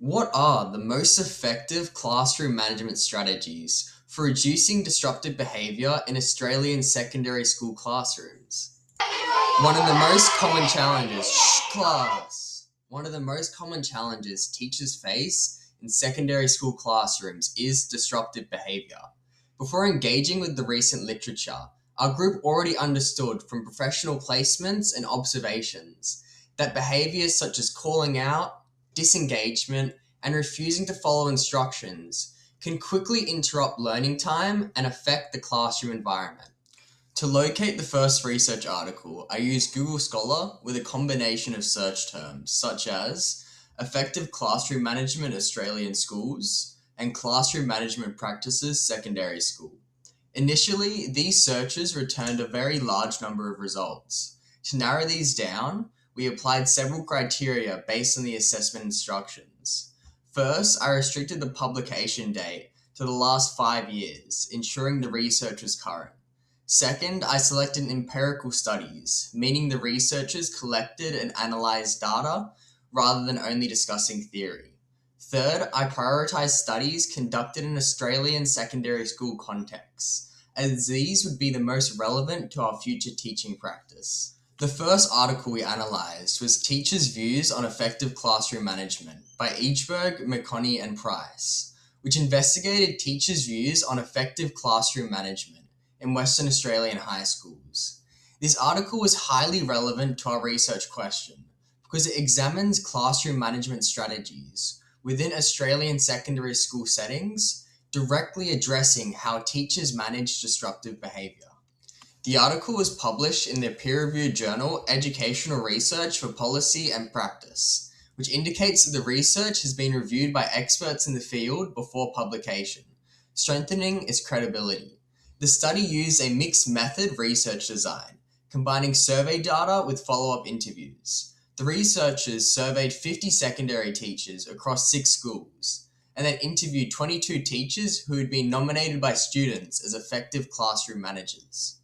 What are the most effective classroom management strategies for reducing disruptive behaviour in Australian secondary school classrooms? One of the most common challenges, One of the most common challenges teachers face in secondary school classrooms is disruptive behaviour. Before engaging with the recent literature, our group already understood from professional placements and observations that behaviours such as calling out, disengagement, and refusing to follow instructions can quickly interrupt learning time and affect the classroom environment. To locate the first research article, I used Google Scholar with a combination of search terms such as effective classroom management Australian schools and classroom management practices secondary school. Initially, these searches returned a very large number of results. To narrow these down, we applied several criteria based on the assessment instructions. First, I restricted the publication date to the last 5 years, ensuring the research was current. Second, I selected empirical studies, meaning the researchers collected and analyzed data rather than only discussing theory. Third, I prioritized studies conducted in Australian secondary school contexts, as these would be the most relevant to our future teaching practice. The first article we analyzed was Teachers' Views on Effective Classroom Management by Eachberg, McConney, and Price, which investigated teachers' views on effective classroom management in Western Australian high schools. This article was highly relevant to our research question because it examines classroom management strategies within Australian secondary school settings, directly addressing how teachers manage disruptive behaviour. The article was published in the peer-reviewed journal Educational Research for Policy and Practice, which indicates that the research has been reviewed by experts in the field before publication, strengthening its credibility. The study used a mixed method research design, combining survey data with follow-up interviews. The researchers surveyed 50 secondary teachers across 6 schools, and then interviewed 22 teachers who had been nominated by students as effective classroom managers.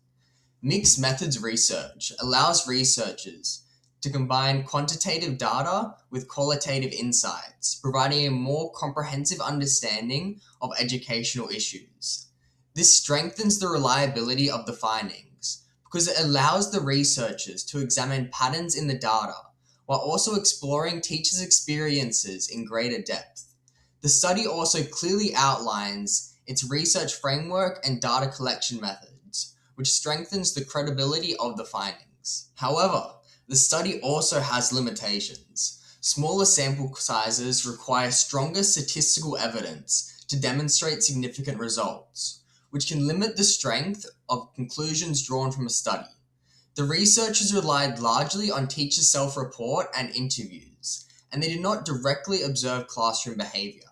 Mixed methods research allows researchers to combine quantitative data with qualitative insights, providing a more comprehensive understanding of educational issues. This strengthens the reliability of the findings because it allows the researchers to examine patterns in the data while also exploring teachers' experiences in greater depth. The study also clearly outlines its research framework and data collection methods, which strengthens the credibility of the findings. However, the study also has limitations. Smaller sample sizes require stronger statistical evidence to demonstrate significant results, which can limit the strength of conclusions drawn from a study. The researchers relied largely on teacher self-report and interviews, and they did not directly observe classroom behavior.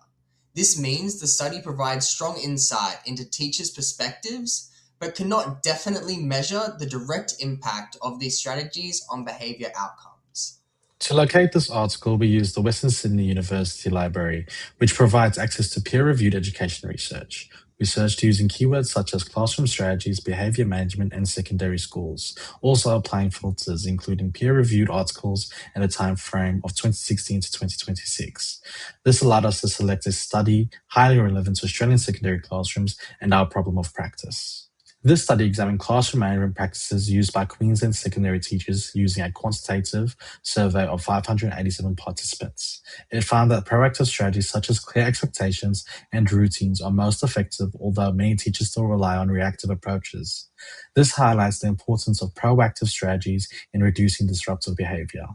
This means the study provides strong insight into teachers' perspectives, but cannot definitely measure the direct impact of these strategies on behavior outcomes. To locate this article, we use the Western Sydney University Library, which provides access to peer-reviewed education research. We searched using keywords such as classroom strategies, behavior management, and secondary schools, also applying filters including peer-reviewed articles and a time frame of 2016 to 2026. This allowed us to select a study highly relevant to Australian secondary classrooms and our problem of practice. This study examined classroom management practices used by Queensland secondary teachers using a quantitative survey of 587 participants. It found that proactive strategies such as clear expectations and routines are most effective, although many teachers still rely on reactive approaches. This highlights the importance of proactive strategies in reducing disruptive behavior.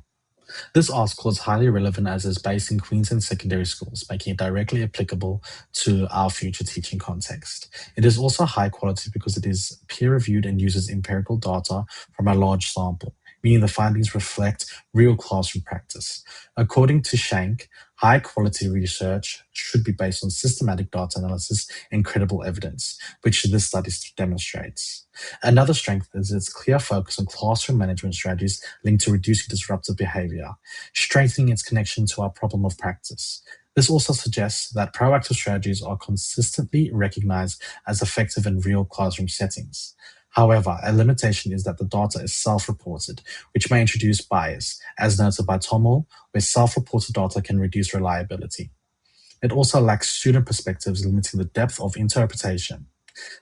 This article is highly relevant as it is based in Queensland secondary schools, making it directly applicable to our future teaching context. It is also high quality because it is peer-reviewed and uses empirical data from a large sample, meaning the findings reflect real classroom practice. According to Shank, high-quality research should be based on systematic data analysis and credible evidence, which this study demonstrates. Another strength is its clear focus on classroom management strategies linked to reducing disruptive behavior, strengthening its connection to our problem of practice. This also suggests that proactive strategies are consistently recognized as effective in real classroom settings. However, a limitation is that the data is self-reported, which may introduce bias, as noted by Tommel, where self-reported data can reduce reliability. It also lacks student perspectives, limiting the depth of interpretation.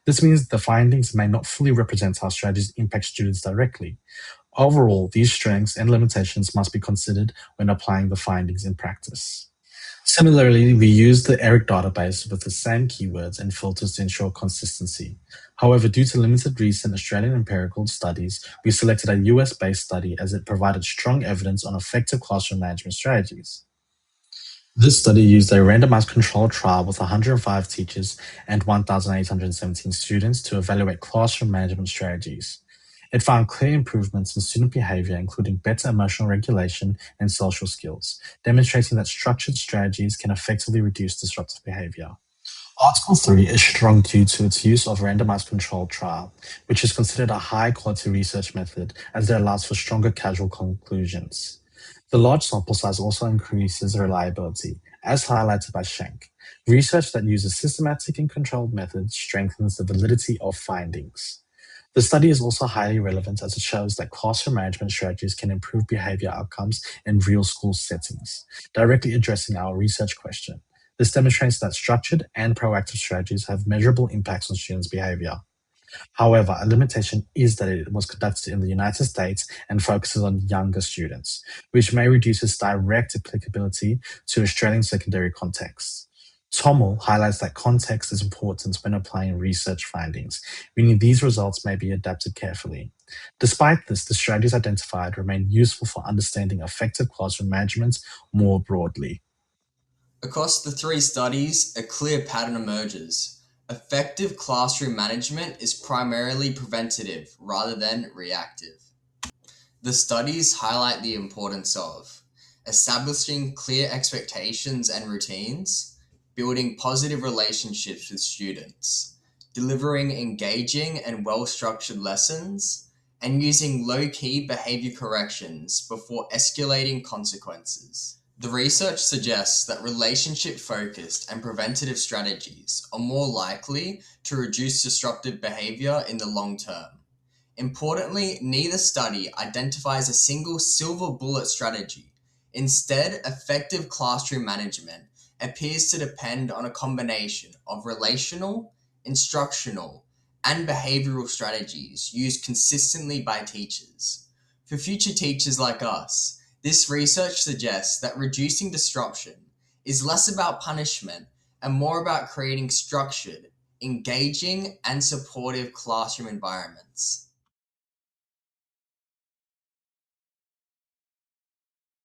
This means the findings may not fully represent how strategies impact students directly. Overall, these strengths and limitations must be considered when applying the findings in practice. Similarly, we use the ERIC database with the same keywords and filters to ensure consistency. However, due to limited recent Australian empirical studies, we selected a US-based study as it provided strong evidence on effective classroom management strategies. This study used a randomized controlled trial with 105 teachers and 1,817 students to evaluate classroom management strategies. It found clear improvements in student behavior, including better emotional regulation and social skills, demonstrating that structured strategies can effectively reduce disruptive behavior. Article 3 is strong due to its use of randomized controlled trial, which is considered a high-quality research method as it allows for stronger causal conclusions. The large sample size also increases reliability, as highlighted by Schenk. Research that uses systematic and controlled methods strengthens the validity of findings. The study is also highly relevant as it shows that classroom management strategies can improve behavior outcomes in real school settings, directly addressing our research question. This demonstrates that structured and proactive strategies have measurable impacts on students' behavior. However, a limitation is that it was conducted in the United States and focuses on younger students, which may reduce its direct applicability to Australian secondary contexts. Tommel highlights that context is important when applying research findings, meaning these results may be adapted carefully. Despite this, the strategies identified remain useful for understanding effective classroom management more broadly. Across the three studies, a clear pattern emerges. Effective classroom management is primarily preventative rather than reactive. The studies highlight the importance of establishing clear expectations and routines, building positive relationships with students, delivering engaging and well-structured lessons, and using low-key behavior corrections before escalating consequences. The research suggests that relationship-focused and preventative strategies are more likely to reduce disruptive behavior in the long term. Importantly, neither study identifies a single silver bullet strategy. Instead, effective classroom management appears to depend on a combination of relational, instructional, and behavioral strategies used consistently by teachers. For future teachers like us, this research suggests that reducing disruption is less about punishment and more about creating structured, engaging, and supportive classroom environments.